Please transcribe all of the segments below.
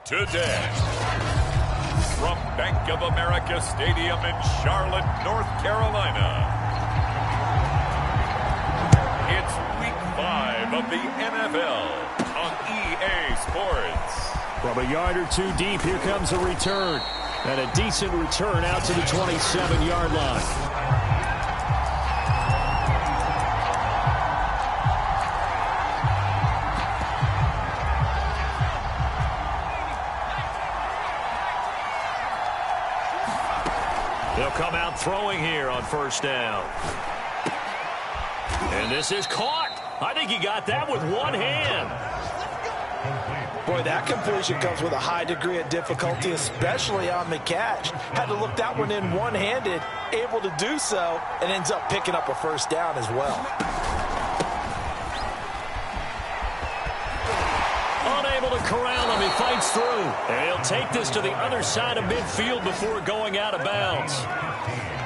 Today, from Bank of America Stadium in Charlotte, North Carolina, it's Week 5 of the NFL on EA Sports. From a yard or two deep, here comes a return. And a decent return out to the 27-yard line. They'll come out throwing here on first down. And this is caught. I think he got that with one hand. Boy, that completion comes with a high degree of difficulty, especially on the catch. Had to look that one in one-handed, able to do so, and ends up picking up a first down as well. Unable to corral him, he fights through. And he'll take this to the other side of midfield before going out of bounds.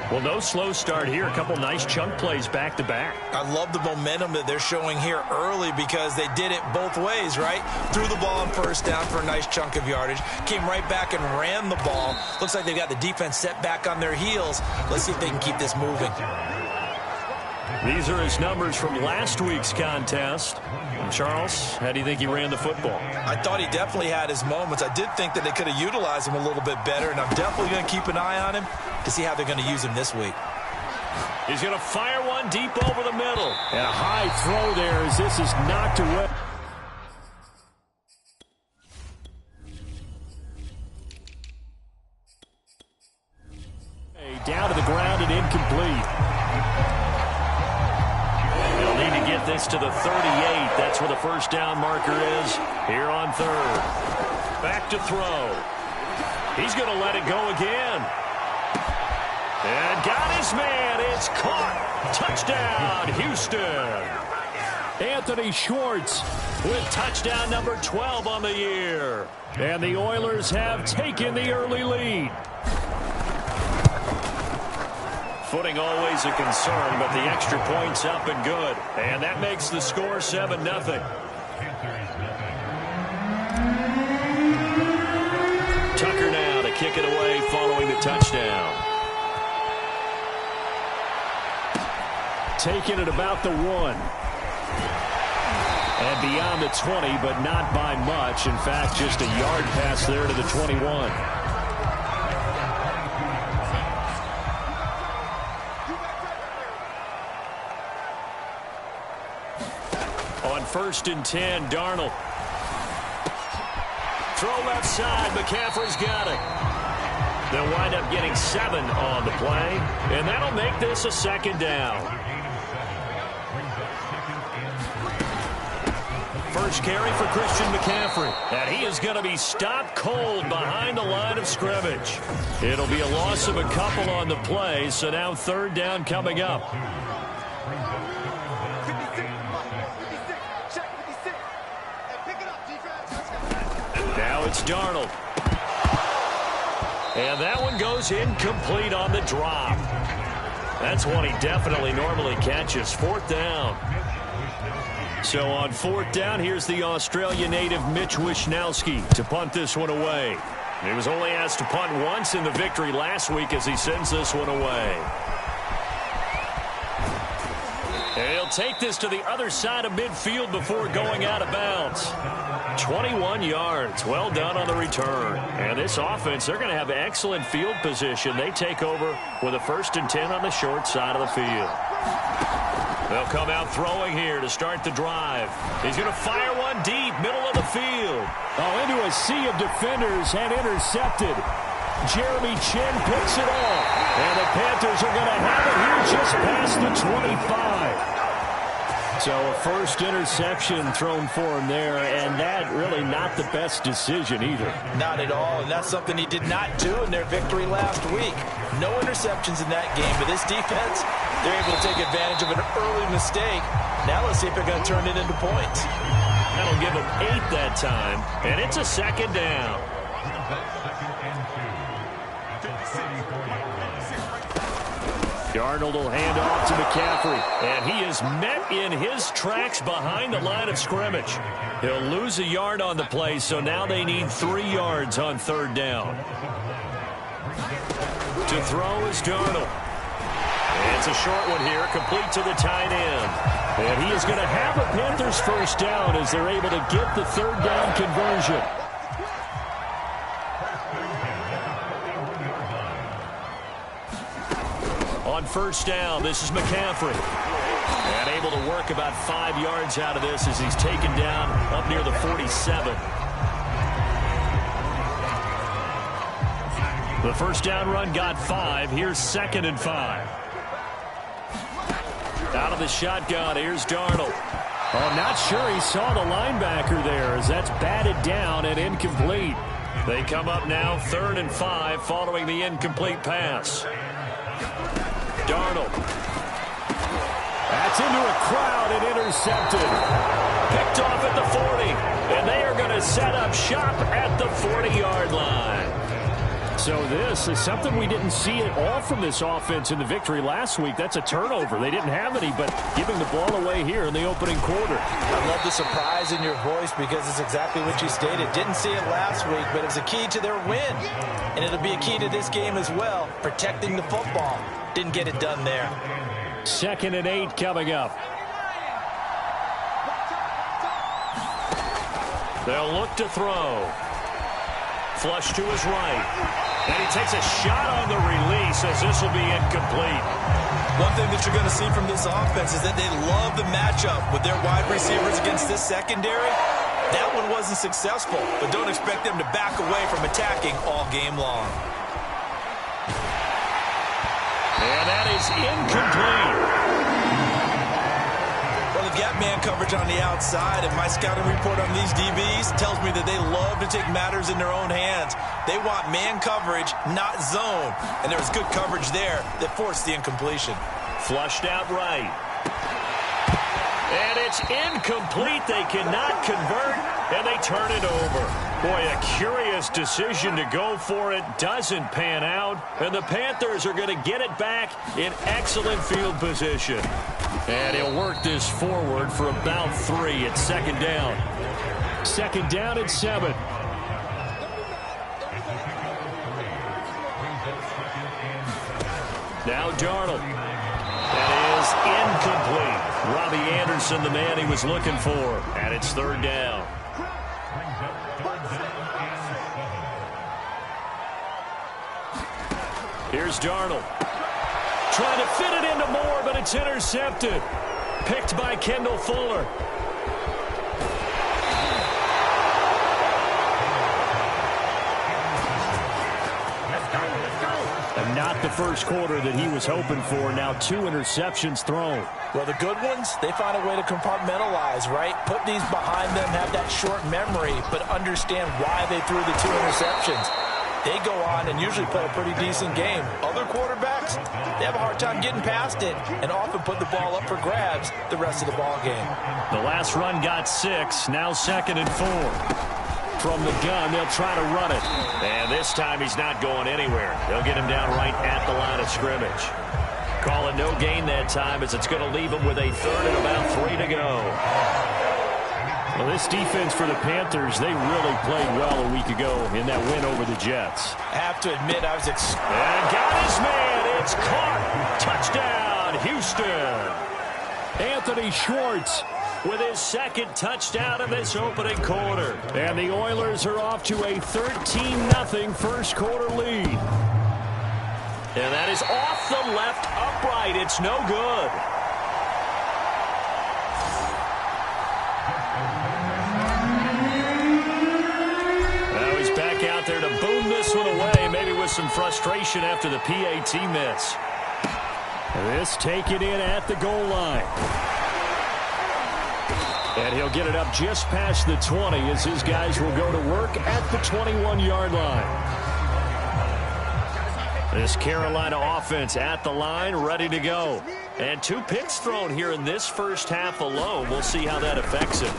Well, no slow start here. A couple nice chunk plays back-to-back. I love the momentum that they're showing here early because they did it both ways, right? Threw the ball on first down for a nice chunk of yardage. Came right back and ran the ball. Looks like they've got the defense set back on their heels. Let's see if they can keep this moving. These are his numbers from last week's contest. And Charles, how do you think he ran the football? I thought he definitely had his moments. I did think that they could have utilized him a little bit better, and I'm definitely going to keep an eye on him to see how they're going to use him this week. He's going to fire one deep over the middle. And a high throw there as this is knocked away. Down to the ground and incomplete. They'll need to get this to the 38. That's where the first down marker is here on third. Back to throw. He's going to let it go again. And got his man. It's caught. Touchdown, Houston. Anthony Schwartz with touchdown number 12 on the year. And the Oilers have taken the early lead. Footing always a concern, but the extra point's up and good. And that makes the score 7-0. Tucker now to kick it away following the touchdown. Taking it about the 1. And beyond the 20, but not by much. In fact, just a yard pass there to the 21. On 1st and 10, Darnold. Throw left side. McCaffrey's got it. They'll wind up getting 7 on the play, and that'll make this a second down. First carry for Christian McCaffrey, and he is going to be stopped cold behind the line of scrimmage. It'll be a loss of a couple on the play, so now third down coming up. Now it's Darnold. And that one goes incomplete on the drop. That's one he definitely normally catches. 4th down. So on 4th down, here's the Australia native Mitch Wishnowsky to punt this one away. He was only asked to punt once in the victory last week as he sends this one away. And he'll take this to the other side of midfield before going out of bounds. 21 yards. Well done on the return. And this offense, they're going to have excellent field position. They take over with a 1st and 10 on the short side of the field. They'll come out throwing here to start the drive. He's going to fire one deep, middle of the field. Oh, into a sea of defenders and intercepted. Jeremy Chin picks it off. And the Panthers are going to have it here just past the 25. So a first interception thrown for him there, and that really not the best decision either. Not at all, and that's something he did not do in their victory last week. No interceptions in that game, but this defense, they're able to take advantage of an early mistake. Now let's see if they're going to turn it into points. That'll give them 8 that time, and it's a second down. Darnold will hand off to McCaffrey. And he is met in his tracks behind the line of scrimmage. He'll lose a yard on the play, so now they need 3 yards on 3rd down. To throw is Darnold. It's a short one here, complete to the tight end. And he is going to have a Panthers first down as they're able to get the 3rd down conversion. On 1st down, this is McCaffrey. And able to work about 5 yards out of this as he's taken down up near the 47. The first down run got 5. Here's 2nd and 5. Out of the shotgun, here's Darnold. Oh, not sure he saw the linebacker there as that's batted down and incomplete. They come up now 3rd and 5 following the incomplete pass. Darnold. That's into a crowd and intercepted. Picked off at the 40. And they are going to set up shop at the 40-yard line. So this is something we didn't see at all from this offense in the victory last week. That's a turnover. They didn't have any, but giving the ball away here in the opening quarter. I love the surprise in your voice because it's exactly what you stated. Didn't see it last week, but it was a key to their win. And it'll be a key to this game as well, protecting the football. Didn't get it done there. 2nd and 8 coming up. They'll look to throw. Flush to his right. And he takes a shot on the release as this will be incomplete. One thing that you're going to see from this offense is that they love the matchup with their wide receivers against this secondary. That one wasn't successful, but don't expect them to back away from attacking all game long. And that is incomplete. Well, they've got man coverage on the outside, and my scouting report on these DBs tells me that they love to take matters in their own hands. They want man coverage, not zone. And there was good coverage there that forced the incompletion. Flushed out right. And it's incomplete. They cannot convert, and they turn it over. Boy, a curious decision to go for it. Doesn't pan out, and the Panthers are going to get it back in excellent field position. And he'll work this forward for about 3 at 2nd down. 2nd down and 7. Now Darnold. That is incomplete. Robbie Anderson, the man he was looking for. And it's 3rd down. Here's Darnold. Trying to fit it into Moore, but it's intercepted. Picked by Kendall Fuller. And not the first quarter that he was hoping for. Now 2 interceptions thrown. Well, the good ones, they find a way to compartmentalize, right? Put these behind them, have that short memory, but understand why they threw the 2 interceptions. They go on and usually play a pretty decent game. Other quarterbacks, they have a hard time getting past it and often put the ball up for grabs the rest of the ball game. The last run got 6. Now 2nd and 4. From the gun, they'll try to run it. And this time he's not going anywhere. They'll get him down right at the line of scrimmage. Call it no gain that time as it's going to leave him with a 3rd and about 3 to go. Well, this defense for the Panthers, they really played well a week ago in that win over the Jets. I have to admit, I was and got his man. It's caught. Touchdown, Houston. Anthony Schwartz with his 2nd touchdown of this opening quarter. And the Oilers are off to a 13-0 first quarter lead. And that is off the left upright. It's no good. Now he's back out there to boom this one away, maybe with some frustration after the PAT miss. This taken in at the goal line. And he'll get it up just past the 20 as his guys will go to work at the 21-yard line. This Carolina offense at the line, ready to go. And 2 picks thrown here in this first half alone. We'll see how that affects him.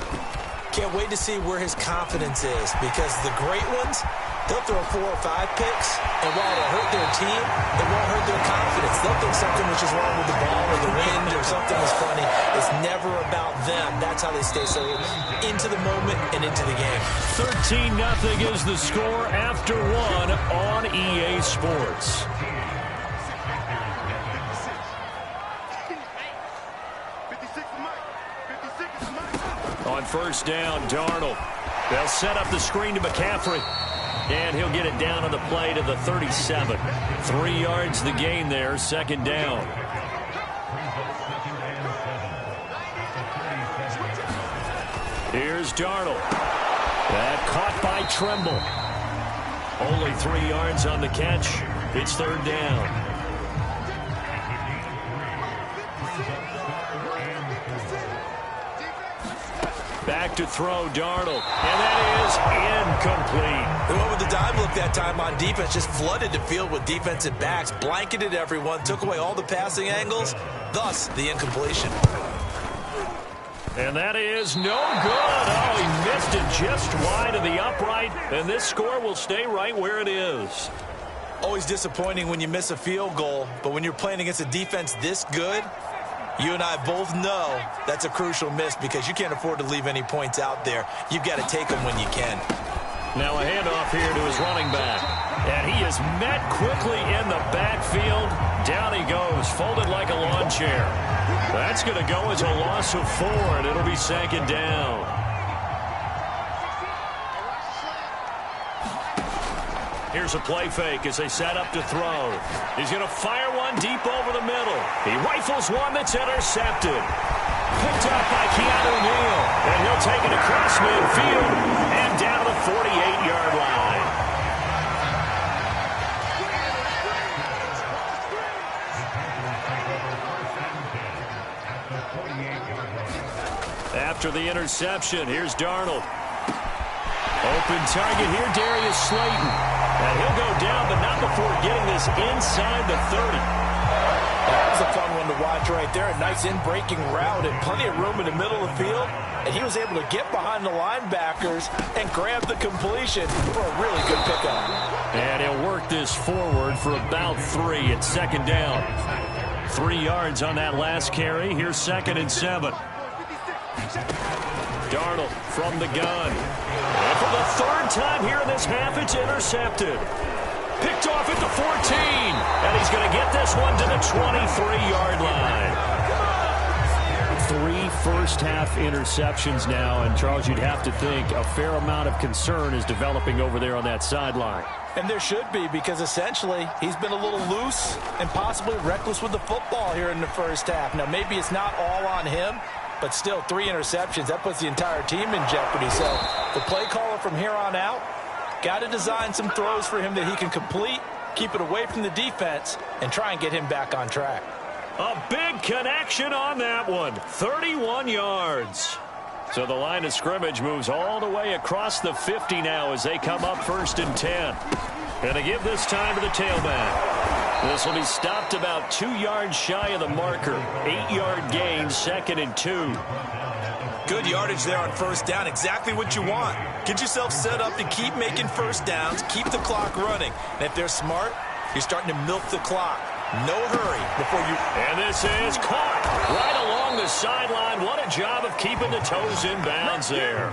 Can't wait to see where his confidence is, because the great ones, they'll throw 4 or 5 picks, and while it'll hurt their team, it won't hurt their confidence. They'll think something was just wrong with the ball or the wind or something was funny. It's never about them. That's how they stay so into the moment and into the game. 13-0 is the score after 1 on EA Sports. On first down, Darnold. They'll set up the screen to McCaffrey. And he'll get it down on the play to the 37. 3 yards the gain there, second down. Here's Darnold. That caught by Tremble. Only 3 yards on the catch. It's third down. Back to throw, Darnold. And that is incomplete. They went with the dime look that time on defense. Just flooded the field with defensive backs. Blanketed everyone. Took away all the passing angles. Thus, the incompletion. And that is no good. Oh, he missed it just wide of the upright. And this score will stay right where it is. Always disappointing when you miss a field goal. But when you're playing against a defense this good, you and I both know that's a crucial miss, because you can't afford to leave any points out there. You've got to take them when you can. Now a handoff here to his running back. And he is met quickly in the backfield. Down he goes, folded like a lawn chair. That's going to go as a loss of 4, and it'll be second down. Here's a play fake as they set up to throw. He's going to fire one deep over the middle. He rifles one that's intercepted. Picked up by Keanu Neal. And he'll take it across midfield and down to the 48-yard line. After the interception, here's Darnold. Open target here, Darius Slayton. And he'll go down, but not before getting this inside the 30. That was a fun one to watch right there. A nice in-breaking route and plenty of room in the middle of the field. And he was able to get behind the linebackers and grab the completion for a really good pickup. And he'll work this forward for about 3 at second down. 3 yards on that last carry. Here's 2nd and 7. Darnold from the gun. And for the 3rd time here in this half, it's intercepted. Picked off at the 14. And he's going to get this one to the 23-yard line. 3 first-half interceptions now. And, Charles, you'd have to think a fair amount of concern is developing over there on that sideline. And there should be, because essentially he's been a little loose and possibly reckless with the football here in the first half. Now, maybe it's not all on him, but still 3 interceptions. That puts the entire team in jeopardy. So the play caller from here on out got to design some throws for him that he can complete, keep it away from the defense, and try and get him back on track. A big connection on that one. 31 yards. So the line of scrimmage moves all the way across the 50 now as they come up 1st and 10. And they give this time to the tailback. This will be stopped about 2 yards shy of the marker. 8-yard gain, 2nd and 2. Good yardage there on first down. Exactly what you want. Get yourself set up to keep making first downs, keep the clock running. And if they're smart, you're starting to milk the clock. No hurry before you... And this is caught right along the sideline. What a job of keeping the toes in bounds there.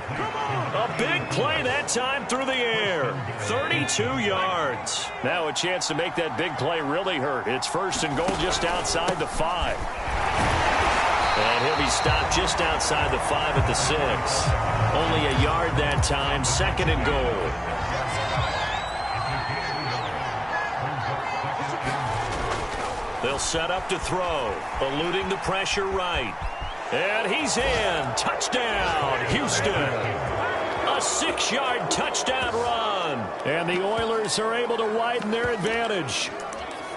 A big play that time through the air. 32 yards. Now a chance to make that big play really hurt. It's 1st and goal just outside the 5. And he'll be stopped just outside the 5 at the 6. Only a yard that time. 2nd and goal. They'll set up to throw, eluding the pressure right. And he's in. Touchdown, Houston. A 6-yard touchdown run. And the Oilers are able to widen their advantage.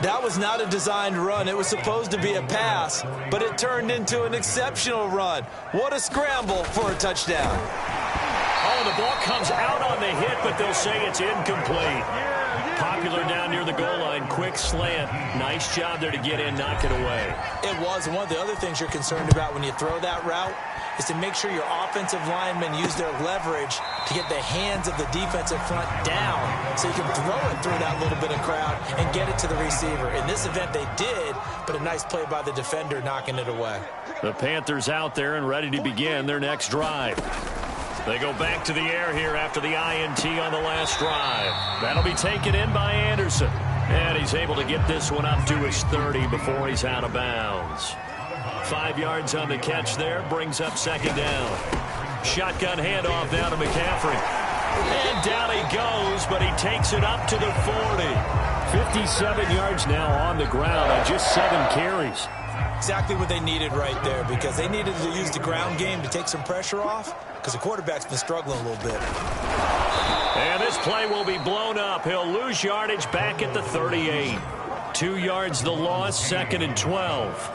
That was not a designed run. It was supposed to be a pass, but it turned into an exceptional run. What a scramble for a touchdown. Oh, the ball comes out on the hit, but they'll say it's incomplete. Popular down near the goal line. Quick slant. Nice job there to get in, knock it away. It was. And one of the other things you're concerned about when you throw that route is to make sure your offensive linemen use their leverage to get the hands of the defensive front down so you can throw it through that little bit of crowd and get it to the receiver. In this event, they did, but a nice play by the defender knocking it away. The Panthers out there and ready to begin their next drive. They go back to the air here after the INT on the last drive. That'll be taken in by Anderson. And he's able to get this one up to his 30 before he's out of bounds. 5 yards on the catch there, brings up second down. Shotgun handoff down to McCaffrey. And down he goes, but he takes it up to the 40. 57 yards now on the ground on just 7 carries. Exactly what they needed right there, because they needed to use the ground game to take some pressure off, because the quarterback's been struggling a little bit. And this play will be blown up. He'll lose yardage back at the 38. 2 yards the loss, 2nd and 12.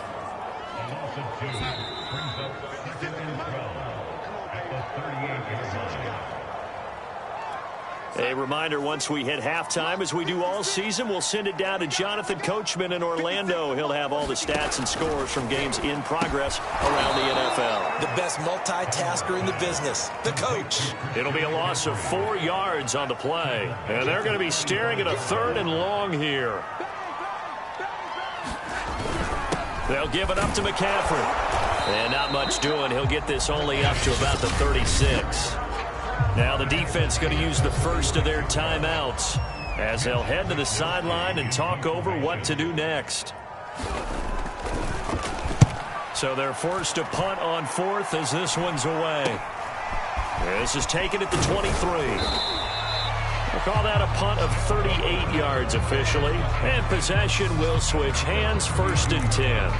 A reminder, once we hit halftime, as we do all season, we'll send it down to Jonathan Coachman in Orlando. He'll have all the stats and scores from games in progress around the NFL. The best multitasker in the business, the coach. It'll be a loss of 4 yards on the play. And they're going to be staring at a 3rd and long here. They'll give it up to McCaffrey. And not much doing. He'll get this only up to about the 36. Now the defense going to use the first of their timeouts as they'll head to the sideline and talk over what to do next. So they're forced to punt on 4th as this one's away. This is taken at the 23. We'll call that a punt of 38 yards officially. And possession will switch hands, 1st and 10.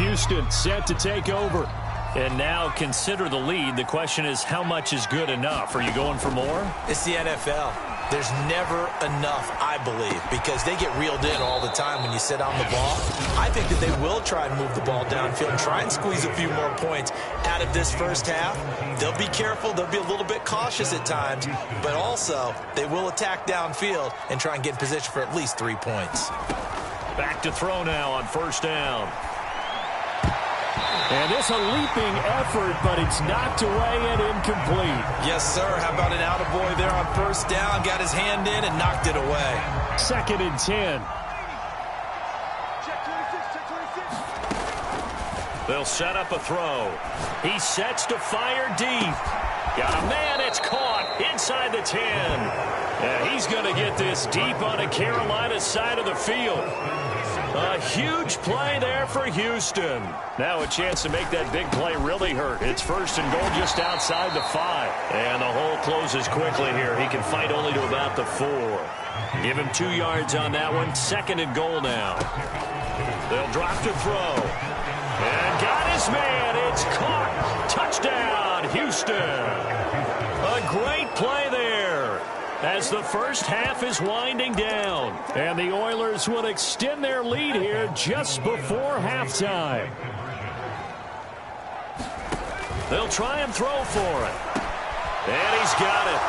Houston set to take over. And now consider the lead. The question is, how much is good enough? Are you going for more? It's the NFL. There's never enough, I believe, because they get reeled in all the time when you sit on the ball. I think that they will try and move the ball downfield and try and squeeze a few more points out of this first half. They'll be careful. They'll be a little bit cautious at times, but also they will attack downfield and try and get in position for at least 3 points. Back to throw now on 1st down. And this a leaping effort, but it's knocked away and incomplete. Yes, sir. How about an attaboy there on 1st down? Got his hand in and knocked it away. 2nd and 10. They'll set up a throw. He sets to fire deep. Got a man. It's caught inside the 10. And he's going to get this deep on the Carolina side of the field. A huge play there for Houston. Now a chance to make that big play really hurt. It's 1st and goal just outside the 5. And the hole closes quickly here. He can fight only to about the 4. Give him 2 yards on that one. 2nd and goal now. They'll drop to throw. And got his man. It's caught. Touchdown, Houston. A great play there as the first half is winding down. And the Oilers will extend their lead here just before halftime. They'll try and throw for it. And he's got it.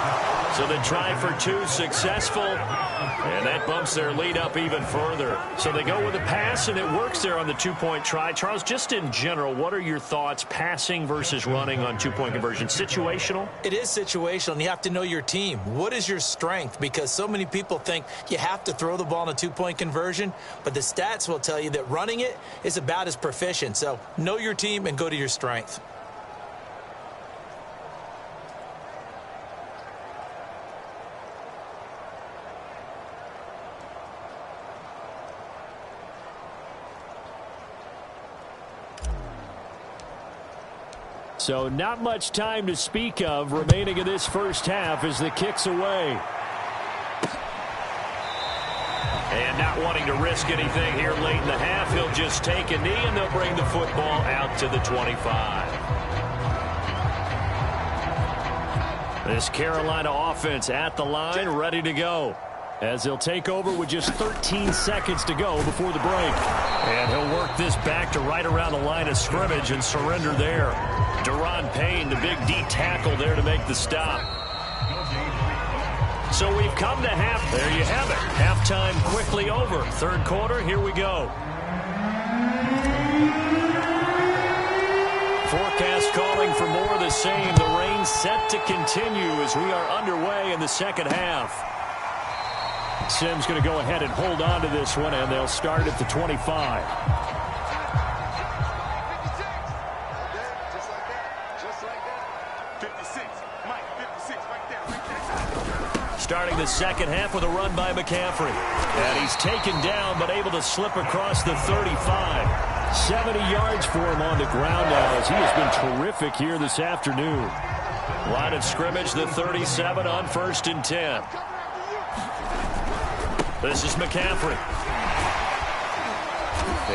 So the try for 2 successful. And that bumps their lead up even further. So they go with a pass, and it works there on the 2-point try. Charles, just in general, what are your thoughts passing versus running on 2-point conversion? Situational? It is situational, and you have to know your team. What is your strength? Because so many people think you have to throw the ball in a 2-point conversion, but the stats will tell you that running it is about as proficient. So know your team and go to your strength. So not much time to speak of remaining in this first half as the kick's away. And not wanting to risk anything here late in the half, he'll just take a knee and they'll bring the football out to the 25. This Carolina offense at the line, ready to go, as they'll take over with just 13 seconds to go before the break. And he'll work this back to right around the line of scrimmage and surrender there. Deron Payne, the big D tackle there to make the stop. So we've come to half. There you have it. Halftime quickly over. 3rd quarter, here we go. Forecast calling for more of the same. The rain set to continue as we are underway in the second half. Sims going to go ahead and hold on to this one, and they'll start at the 25. Starting the second half with a run by McCaffrey. And he's taken down but able to slip across the 35. 70 yards for him on the ground now as he has been terrific here this afternoon. Line of scrimmage, the 37 on 1st and 10. This is McCaffrey.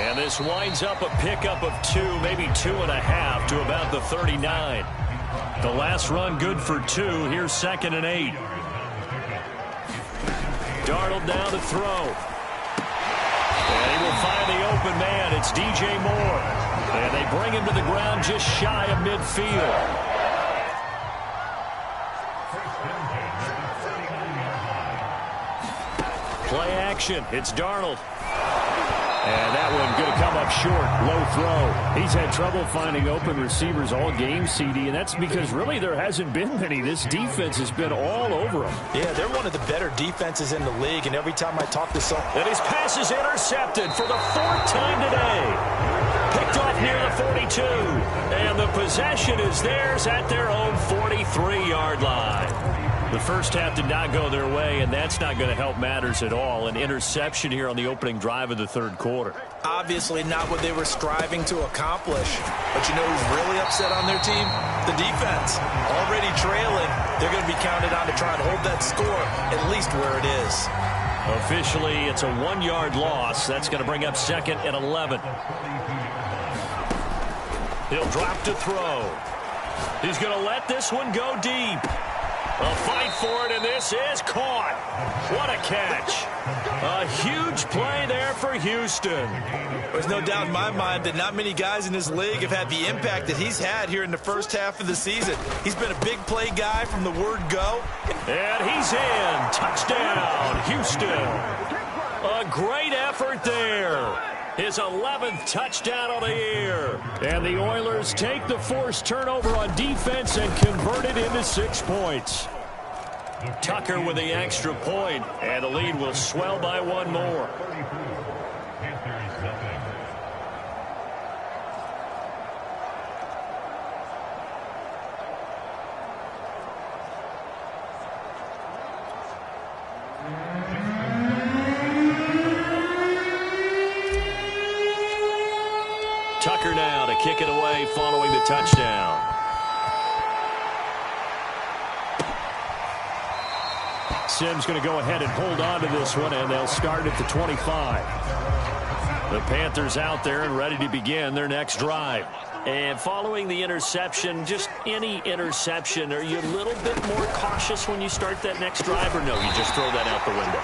And this winds up a pickup of 2, maybe 2.5 to about the 39. The last run good for 2. Here's 2nd and 8. Darnold now to throw. And he will find the open man. It's DJ Moore. And they bring him to the ground just shy of midfield. Play action. It's Darnold. And that one going to come up short. Low throw. He's had trouble finding open receivers all game, CD, and that's because really there hasn't been many. This defense has been all over them. Yeah, they're one of the better defenses in the league, and every time I talk to some... And his pass is intercepted for the 4th time today. Picked off near the 42. And the possession is theirs at their own 43-yard line. The first half did not go their way, and that's not going to help matters at all. An interception here on the opening drive of the third quarter. Obviously not what they were striving to accomplish. But you know who's really upset on their team? The defense. Already trailing. They're going to be counted on to try and hold that score at least where it is. Officially, it's a 1-yard loss. That's going to bring up 2nd and 11. He'll drop to throw. He's going to let this one go deep. A fight for it, and this is caught. What a catch. A huge play there for Houston. There's no doubt in my mind that not many guys in this league have had the impact that he's had here in the first half of the season. He's been a big play guy from the word go. And he's in. Touchdown, Houston. A great effort there. His 11th touchdown of the year. And the Oilers take the forced turnover on defense and convert it into 6 points. Tucker with the extra point, and the lead will swell by 1 more. Tucker now to kick it away following the touchdown. Sims going to go ahead and hold on to this one, and they'll start at the 25. The Panthers out there and ready to begin their next drive. And following the interception, just any interception, are you a little bit more cautious when you start that next drive, or no, you just throw that out the window?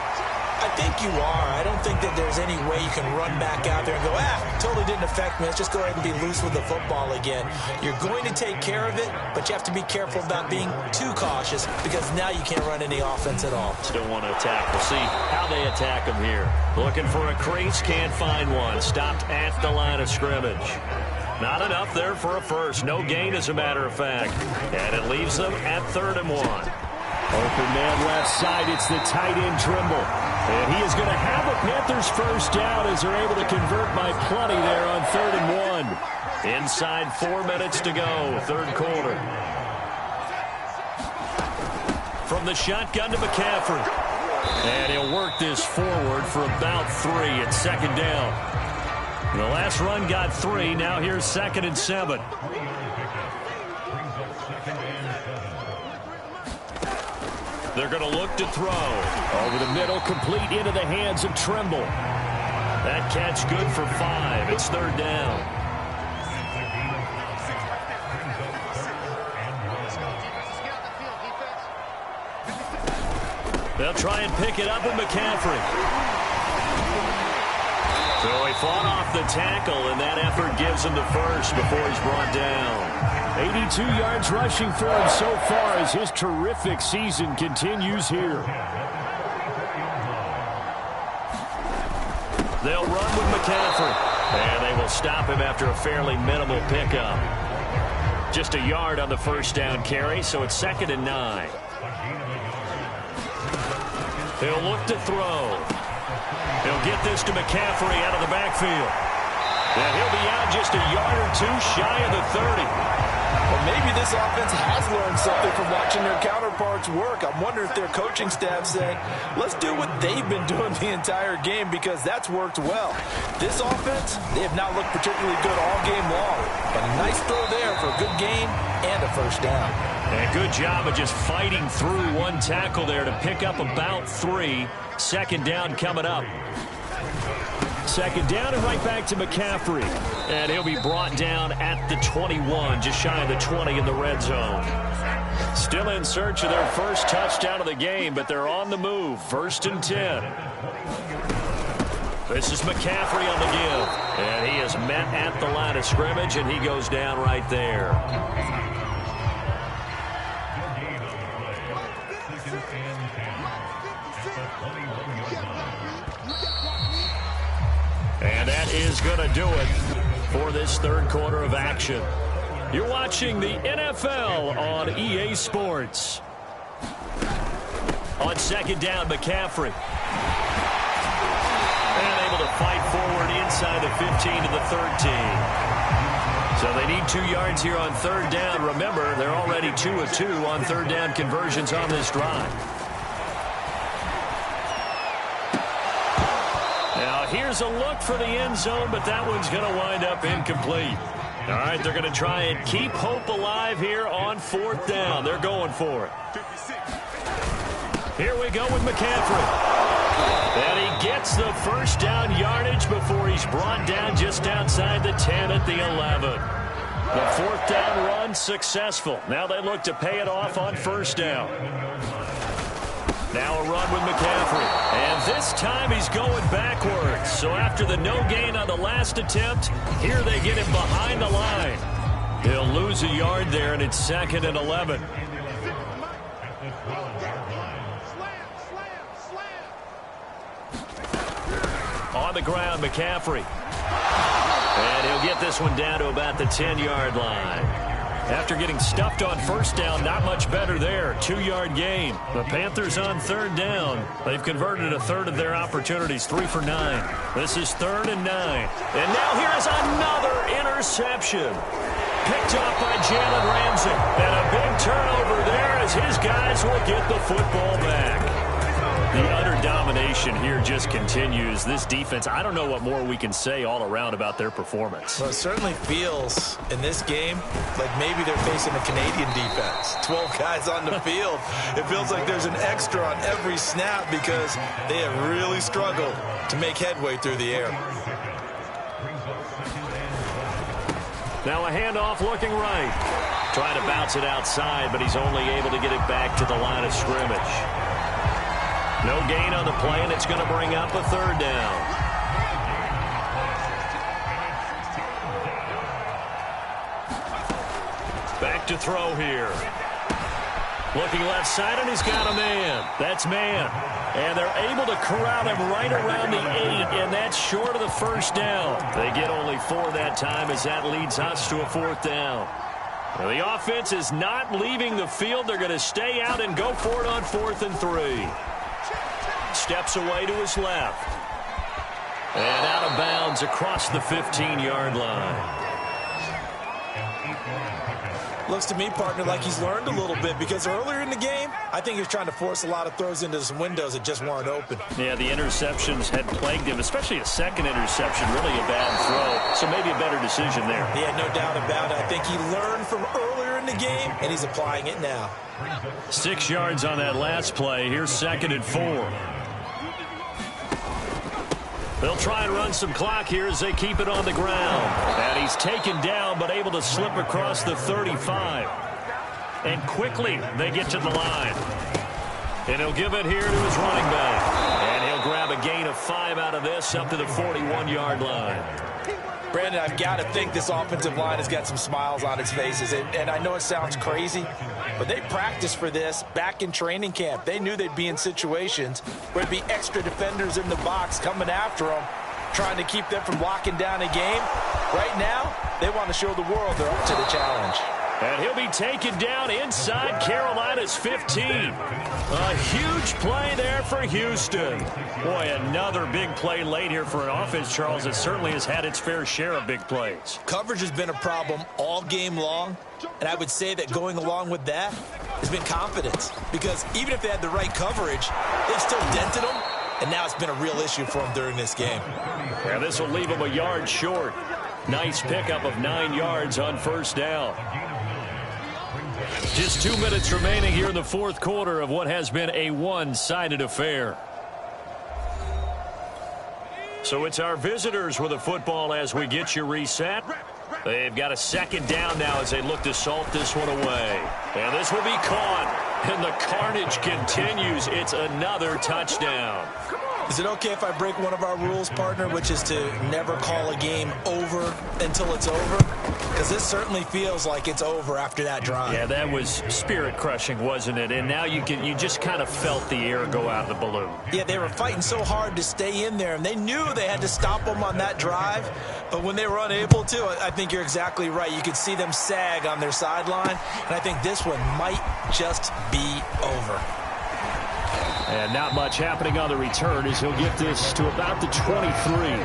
I think you are. I don't think that there's any way you can run back out there and go, totally didn't affect me. Let's just go ahead and be loose with the football again. You're going to take care of it, but you have to be careful about being too cautious because now you can't run any offense at all. Still want to attack. We'll see how they attack him here. Looking for a crease, can't find one. Stopped at the line of scrimmage. Not enough there for a first. No gain, as a matter of fact. And it leaves them at 3rd and 1. Open man left side. It's the tight end Trimble. And he is going to have a Panthers first down as they're able to convert by plenty there on 3rd and 1. Inside 4 minutes to go, third quarter. From the shotgun to McCaffrey. And he'll work this forward for about 3 at 2nd down. The last run got 3. Now here's 2nd and 7. They're going to look to throw. Over the middle, complete into the hands of Trimble. That catch good for 5. It's 3rd down. They'll try and pick it up with McCaffrey. So he fought off the tackle, and that effort gives him the first before he's brought down. 82 yards rushing for him so far as his terrific season continues here. They'll run with McCaffrey, and they will stop him after a fairly minimal pickup. Just a yard on the first down carry, so it's 2nd and 9. He'll look to throw. He'll get this to McCaffrey out of the backfield. And he'll be out just a yard or two shy of the 30. Well, maybe this offense has learned something from watching their counterparts work. I'm wondering if their coaching staff said, let's do what they've been doing the entire game, because that's worked well. This offense, they have not looked particularly good all game long. But a nice throw there for a good gain and a first down. And a good job of just fighting through one tackle there to pick up about 3. 2nd down coming up. 2nd down and right back to McCaffrey. And he'll be brought down at the 21, just shy of the 20 in the red zone. Still in search of their first touchdown of the game, but they're on the move. 1st and 10. This is McCaffrey on the give. And he is met at the line of scrimmage, and he goes down right there. And that is going to do it for this 3rd quarter of action. You're watching the NFL on EA Sports. On 2nd down, McCaffrey. And able to fight forward inside the 15 to the 13. So they need 2 yards here on 3rd down. Remember, they're already 2 of 2 on 3rd down conversions on this drive. Here's a look for the end zone, but that one's going to wind up incomplete. All right, they're going to try and keep hope alive here on 4th down. They're going for it. Here we go with McCaffrey. And he gets the first down yardage before he's brought down just outside the 10 at the 11. The 4th down run successful. Now they look to pay it off on 1st down. Now a run with McCaffrey. And this time he's going backwards. So after the no gain on the last attempt, here they get him behind the line. He'll lose a yard there, and it's 2nd and 11. On the ground, McCaffrey. And he'll get this one down to about the 10-yard line. After getting stuffed on 1st down, not much better there. 2-yard gain. The Panthers on 3rd down. They've converted a third of their opportunities, 3 for 9. This is 3rd and 9. And now here's another interception. Picked off by Jalen Ramsey. And a big turnover there as his guys will get the football back. The utter domination here just continues. This defense, I don't know what more we can say all around about their performance. Well, it certainly feels in this game like maybe they're facing a Canadian defense. 12 guys on the field. It feels like there's an extra on every snap because they have really struggled to make headway through the air. Now a handoff looking right. Trying to bounce it outside, but he's only able to get it back to the line of scrimmage. No gain on the play, and it's going to bring up a 3rd down. Back to throw here. Looking left side, and he's got a man. That's man. And they're able to corral him right around the 8, and that's short of the 1st down. They get only 4 that time as that leads us to a 4th down. Now, the offense is not leaving the field. They're going to stay out and go for it on 4th and 3. Steps away to his left. And out of bounds across the 15-yard line. Looks to me, partner, like he's learned a little bit because earlier in the game, I think he was trying to force a lot of throws into some windows that just weren't open. Yeah, the interceptions had plagued him, especially a second interception, really a bad throw. So maybe a better decision there. Yeah, no doubt about it. I think he learned from earlier in the game, and he's applying it now. 6 yards on that last play. Here's 2nd and 4. They'll try and run some clock here as they keep it on the ground. And he's taken down but able to slip across the 35. And quickly they get to the line. And he'll give it here to his running back. And he'll grab a gain of 5 out of this up to the 41-yard line. Brandon, I've got to think this offensive line has got some smiles on its faces. And I know it sounds crazy, but they practiced for this back in training camp. They knew they'd be in situations where there'd be extra defenders in the box coming after them, trying to keep them from locking down a game. Right now, they want to show the world they're up to the challenge. And he'll be taken down inside Carolina's 15. A huge play there for Houston. Boy, another big play late here for an offense, Charles, that certainly has had its fair share of big plays. Coverage has been a problem all game long, and I would say that going along with that has been confidence. Because even if they had the right coverage, they've still dented them, and now it's been a real issue for them during this game. Yeah, this will leave them a yard short. Nice pickup of 9 yards on first down. Just 2 minutes remaining here in the fourth quarter of what has been a one-sided affair. So it's our visitors with the football as we get you reset. They've got a second down now as they look to salt this one away. And this will be caught. And the carnage continues. It's another touchdown. Is it okay if I break one of our rules, partner, which is to never call a game over until it's over? Because this certainly feels like it's over after that drive. Yeah, that was spirit-crushing, wasn't it? And now you just kind of felt the air go out of the balloon. Yeah, they were fighting so hard to stay in there, and they knew they had to stop them on that drive. But when they were unable to, I think you're exactly right. You could see them sag on their sideline, and I think this one might just be over. And not much happening on the return as he'll get this to about the 23.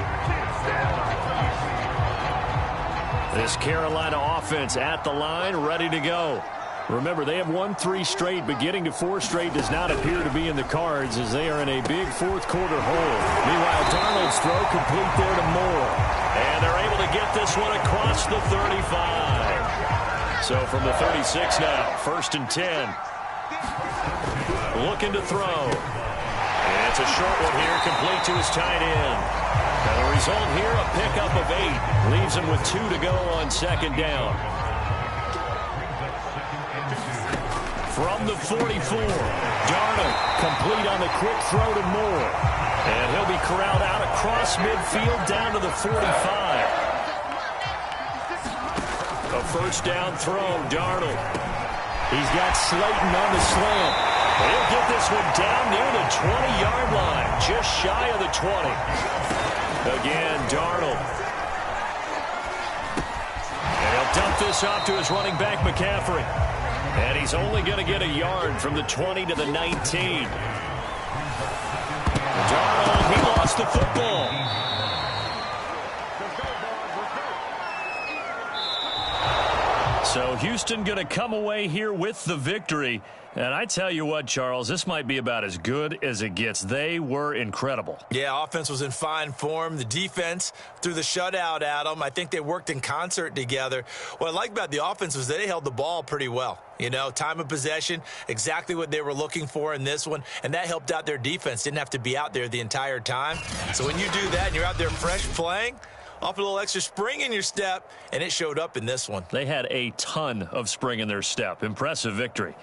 This Carolina offense at the line, ready to go. Remember, they have won 3 straight, but getting to 4 straight does not appear to be in the cards as they are in a big fourth quarter hole. Meanwhile, Darnold's throw complete there to Moore. And they're able to get this one across the 35. So from the 36 now, 1st and 10. Looking to throw. And it's a short one here, complete to his tight end. And the result here, a pickup of 8. Leaves him with 2 to go on second down. From the 44, Darnold complete on the quick throw to Moore. And he'll be corralled out across midfield down to the 45. A first down throw, Darnold. He's got Slayton on the slant. He'll get this one down near the 20-yard line, just shy of the 20. Again, Darnold. And he'll dump this off to his running back, McCaffrey. And he's only going to get a yard from the 20 to the 19. Darnold, he lost the football. So Houston going to come away here with the victory. And I tell you what, Charles, this might be about as good as it gets. They were incredible. Yeah, offense was in fine form. The defense threw the shutout at them. I think they worked in concert together. What I like about the offense was they held the ball pretty well. You know, time of possession, exactly what they were looking for in this one. And that helped out their defense. Didn't have to be out there the entire time. So when you do that and you're out there fresh playing, off a little extra spring in your step, and it showed up in this one. They had a ton of spring in their step. Impressive victory.